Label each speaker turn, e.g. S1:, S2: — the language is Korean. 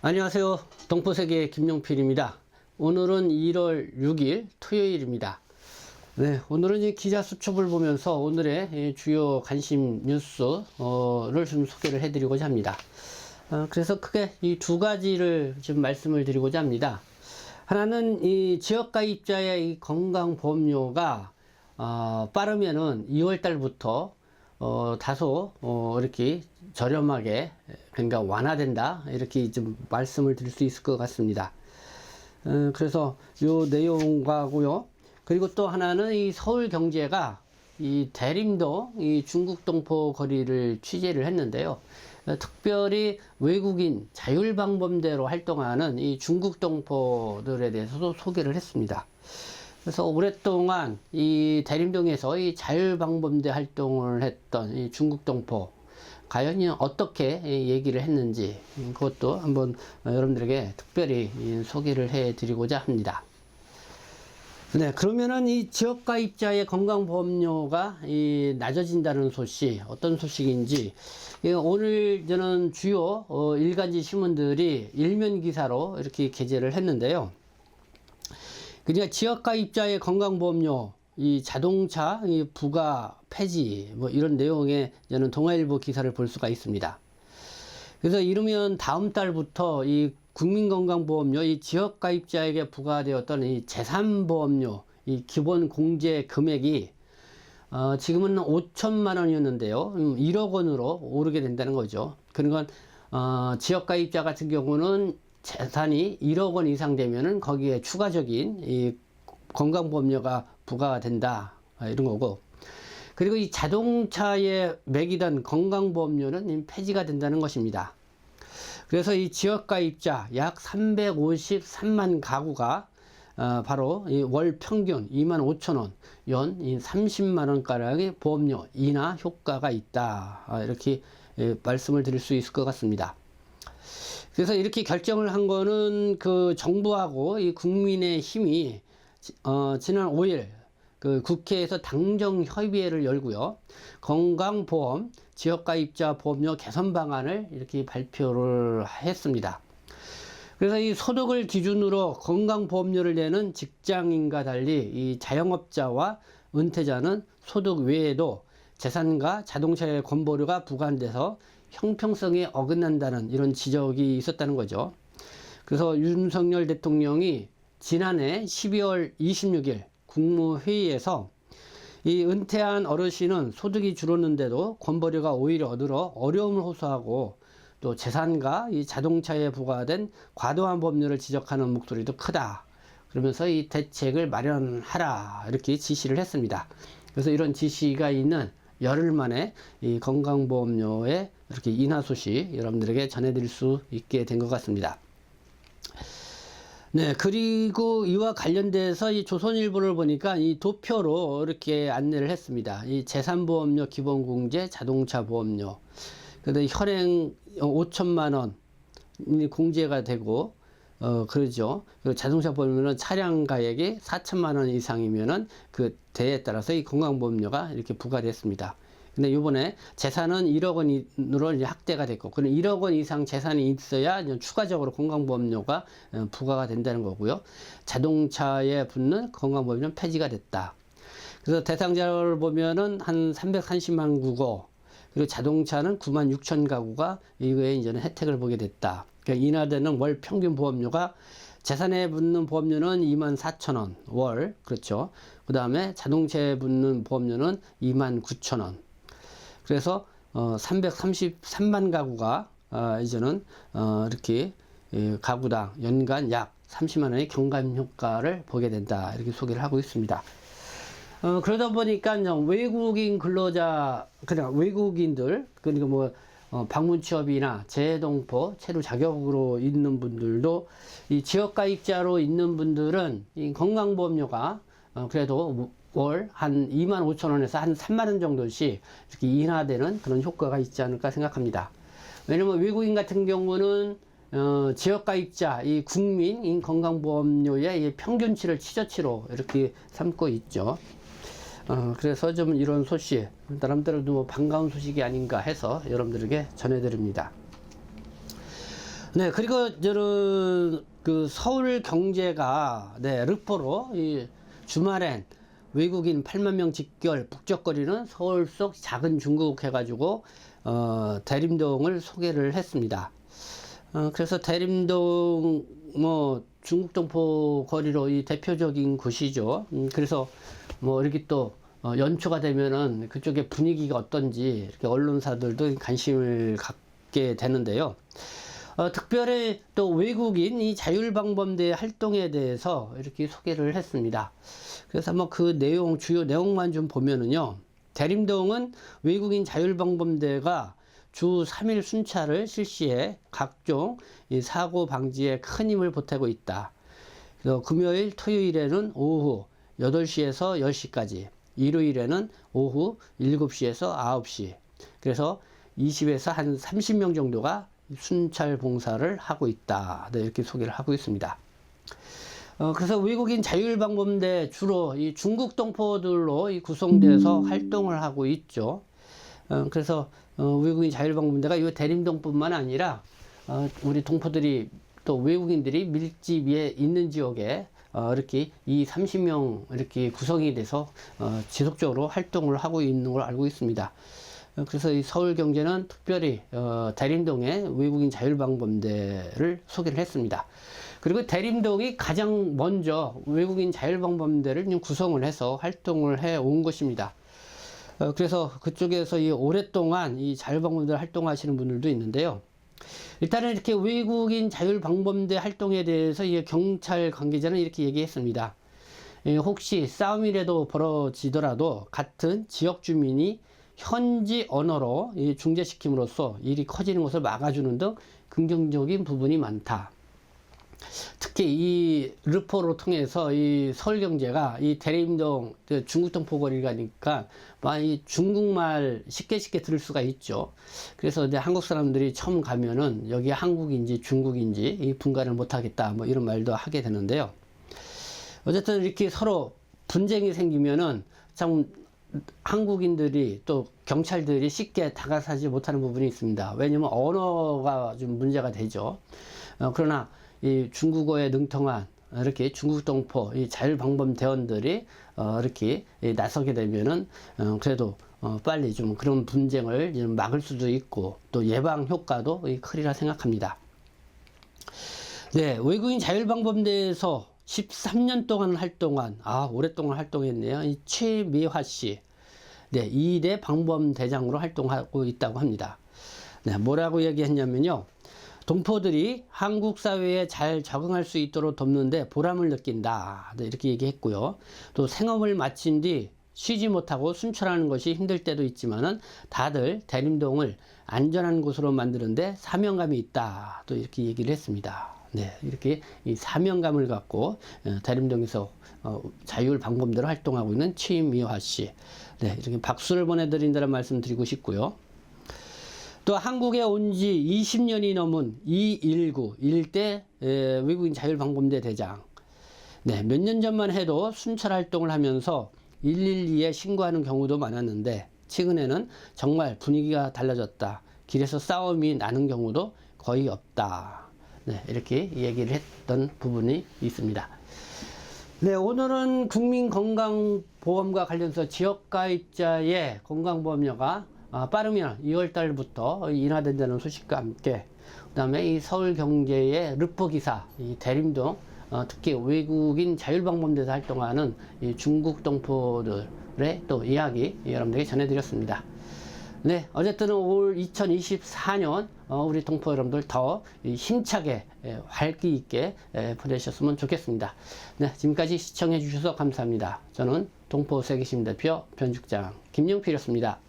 S1: 안녕하세요. 동포세계 김용필입니다. 오늘은 1월 6일 토요일입니다. 네, 오늘은 이 기자 수첩을 보면서 오늘의 주요 관심 뉴스를 좀 소개를 해드리고자 합니다. 그래서 크게 이 두 가지를 좀 말씀을 드리고자 합니다. 하나는 이 지역가입자의 이 건강보험료가 빠르면은 2월 달부터 다소 이렇게 저렴하게, 그러니까 완화된다, 이렇게 좀 말씀을 드릴 수 있을 것 같습니다. 그래서 요 내용과고요. 그리고 또 하나는 이 서울경제가 이 대림동 이 중국동포 거리를 취재를 했는데요. 특별히 외국인 자율방범대로 활동하는 이 중국동포들에 대해서도 소개를 했습니다. 그래서 오랫동안 이 대림동에서 이 자율방범대 활동을 했던 이 중국동포, 과연 어떻게 얘기를 했는지, 그것도 한번 여러분들에게 특별히 소개를 해 드리고자 합니다. 네, 그러면은 이 지역가입자의 건강보험료가 낮아진다는 소식, 어떤 소식인지, 오늘 저는 주요 일간지 신문들이 일면 기사로 이렇게 게재를 했는데요. 그러니까 지역가입자의 건강보험료, 이 자동차 이 부과 폐지, 뭐 이런 내용의 저는 동아일보 기사를 볼 수가 있습니다. 그래서 이르면 다음 달부터 이 국민건강보험료, 이 지역가입자에게 부과되었던 이 재산보험료, 이 기본 공제 금액이 지금은 5천만 원이었는데요. 1억 원으로 오르게 된다는 거죠. 그러니까 지역가입자 같은 경우는 재산이 1억 원 이상 되면은 거기에 추가적인 이 건강보험료가 부과가 된다, 이런 거고, 그리고 이 자동차에 매기던 건강보험료는 폐지가 된다는 것입니다. 그래서 이 지역가입자 약 353만 가구가 바로 이 월 평균 25,000원, 연 30만원 가량의 보험료 인하 효과가 있다, 이렇게 말씀을 드릴 수 있을 것 같습니다. 그래서 이렇게 결정을 한 거는 그 정부하고 이 국민의힘이 지난 5일 그 국회에서 당정협의회를 열고요. 건강보험 지역가입자 보험료 개선 방안을 이렇게 발표를 했습니다. 그래서 이 소득을 기준으로 건강보험료를 내는 직장인과 달리 이 자영업자와 은퇴자는 소득 외에도 재산과 자동차의 건보료가 부과돼서 형평성에 어긋난다는 이런 지적이 있었다는 거죠. 그래서 윤석열 대통령이 지난해 12월 26일 국무회의에서 이 은퇴한 어르신은 소득이 줄었는데도 건보료가 오히려 얻으러 어려움을 호소하고, 또 재산과 이 자동차에 부과된 과도한 법률을 지적하는 목소리도 크다, 그러면서 이 대책을 마련하라, 이렇게 지시를 했습니다. 그래서 이런 지시가 있는 열흘 만에 이 건강보험료의 이렇게 인하 소식 여러분들에게 전해드릴 수 있게 된 것 같습니다. 네, 그리고 이와 관련돼서 이 조선일보를 보니까 이 도표로 이렇게 안내를 했습니다. 이 재산보험료 기본공제 자동차 보험료, 근데 현행 5천만 원 공제가 되고, 그러죠. 그리고 자동차 보험료는 차량 가액이 4천만 원 이상이면은 그 대에 따라서 이 건강보험료가 이렇게 부과됐습니다. 근데 이번에 재산은 1억 원으로 이제 확대가 됐고, 그럼 1억 원 이상 재산이 있어야 이제 추가적으로 건강보험료가 부과가 된다는 거고요. 자동차에 붙는 건강보험료는 폐지가 됐다. 그래서 대상자를 보면은 한 330만 구고, 그리고 자동차는 9만 6천 가구가 이거에 이제는 혜택을 보게 됐다. 그러니까 인하되는 월 평균 보험료가 재산에 붙는 보험료는 2만 4천 원 월, 그렇죠. 그 다음에 자동차에 붙는 보험료는 2만 9천 원. 그래서 333만 가구가 이제는 이렇게 가구당 연간 약 30만 원의 경감 효과를 보게 된다, 이렇게 소개를 하고 있습니다. 그러다 보니까 외국인 근로자, 그냥 외국인들, 그러니까 뭐 방문 취업이나 재동포 체류 자격으로 있는 분들도, 이 지역가입자로 있는 분들은 이 건강보험료가 그래도 월 한 2만 5천 원에서 한 3만 원 정도씩 이렇게 인하되는 그런 효과가 있지 않을까 생각합니다. 왜냐면 외국인 같은 경우는 지역가입자 이 국민 건강보험료의 이 평균치를 최저치로 이렇게 삼고 있죠. 그래서 좀 이런 소식, 나름대로도 뭐 반가운 소식이 아닌가 해서 여러분들에게 전해드립니다. 네, 그리고 저는 그 서울 경제가 네, 르포로 이 주말엔 외국인 8만 명 직결 북적거리는 서울 속 작은 중국 해가지고 대림동을 소개를 했습니다. 그래서 대림동 뭐 중국 동포 거리로 이 대표적인 곳이죠. 그래서 뭐 이렇게 또 연초가 되면은 그쪽의 분위기가 어떤지 이렇게 언론사들도 관심을 갖게 되는데요. 특별히 또 외국인 이 자율방범대 활동에 대해서 이렇게 소개를 했습니다. 그래서 뭐 그 내용, 주요 내용만 좀 보면은요. 대림동은 외국인 자율방범대가 주 3일 순찰을 실시해 각종 이 사고 방지에 큰 힘을 보태고 있다. 그래서 금요일, 토요일에는 오후 8시에서 10시까지, 일요일에는 오후 7시에서 9시. 그래서 20에서 한 30명 정도가 순찰 봉사를 하고 있다. 네, 이렇게 소개를 하고 있습니다. 그래서 외국인 자율방범대 주로 이 중국 동포들로 구성돼서 활동을 하고 있죠. 그래서 외국인 자율방범대가 이 대림동뿐만 아니라 우리 동포들이 또 외국인들이 밀집에 있는 지역에 이렇게 이 30명 이렇게 구성이 돼서 지속적으로 활동을 하고 있는 걸 알고 있습니다. 그래서 이 서울경제는 특별히 대림동의 외국인 자율방범대를 소개를 했습니다. 그리고 대림동이 가장 먼저 외국인 자율방범대를 구성을 해서 활동을 해 온 것입니다. 그래서 그쪽에서 이 오랫동안 이 자율방범대 활동하시는 분들도 있는데요. 일단은 이렇게 외국인 자율방범대 활동에 대해서 이 경찰 관계자는 이렇게 얘기했습니다. 혹시 싸움이라도 벌어지더라도 같은 지역 주민이 현지 언어로 중재시킴으로써 일이 커지는 것을 막아주는 등 긍정적인 부분이 많다. 특히 이 르포를 통해서 이 서울경제가 이 대림동 중국 동포거리 가니까 많이 중국말 쉽게 들을 수가 있죠. 그래서 이제 한국 사람들이 처음 가면은 여기 한국인지 중국인지 이 분간을 못하겠다 뭐 이런 말도 하게 되는데요. 어쨌든 이렇게 서로 분쟁이 생기면은 참 한국인들이 또 경찰들이 쉽게 다가서지 못하는 부분이 있습니다. 왜냐면 언어가 좀 문제가 되죠. 그러나 이 중국어에 능통한 이렇게 중국 동포 이 자율방범 대원들이 이렇게 나서게 되면은 그래도 빨리 좀 그런 분쟁을 좀 막을 수도 있고 또 예방 효과도 크리라 생각합니다. 네, 외국인 자율방범대에서 13년 동안 활동한, 오랫동안 활동했네요. 이 최미화 씨. 네, 2대 방범대장으로 활동하고 있다고 합니다. 네, 뭐라고 얘기했냐면요. 동포들이 한국 사회에 잘 적응할 수 있도록 돕는데 보람을 느낀다. 네, 이렇게 얘기했고요. 또 생업을 마친 뒤 쉬지 못하고 순찰하는 것이 힘들 때도 있지만은 다들 대림동을 안전한 곳으로 만드는데 사명감이 있다. 또 이렇게 얘기를 했습니다. 네, 이렇게 이 사명감을 갖고 대림동에서 자율방범대로 활동하고 있는 최미화 씨. 네, 이렇게 박수를 보내드린다는 말씀 드리고 싶고요. 또 한국에 온 지 20년이 넘은 219 일대 외국인 자율방범대 대장. 네, 몇 년 전만 해도 순찰 활동을 하면서 112에 신고하는 경우도 많았는데 최근에는 정말 분위기가 달라졌다. 길에서 싸움이 나는 경우도 거의 없다. 네, 이렇게 얘기를 했던 부분이 있습니다. 네, 오늘은 국민건강보험과 관련해서 지역가입자의 건강보험료가 빠르면 2월 달부터 인하된다는 소식과 함께 그다음에 이 서울경제의 르포기사 이 대림동 특히 외국인 자율방범대에서 활동하는 이 중국 동포들의 또 이야기 여러분들에게 전해드렸습니다. 네, 어쨌든 올 2024년 우리 동포 여러분들 더 힘차게 활기 있게 보내셨으면 좋겠습니다. 네, 지금까지 시청해 주셔서 감사합니다. 저는 동포 세계시민 대표 변죽장 김영필이었습니다.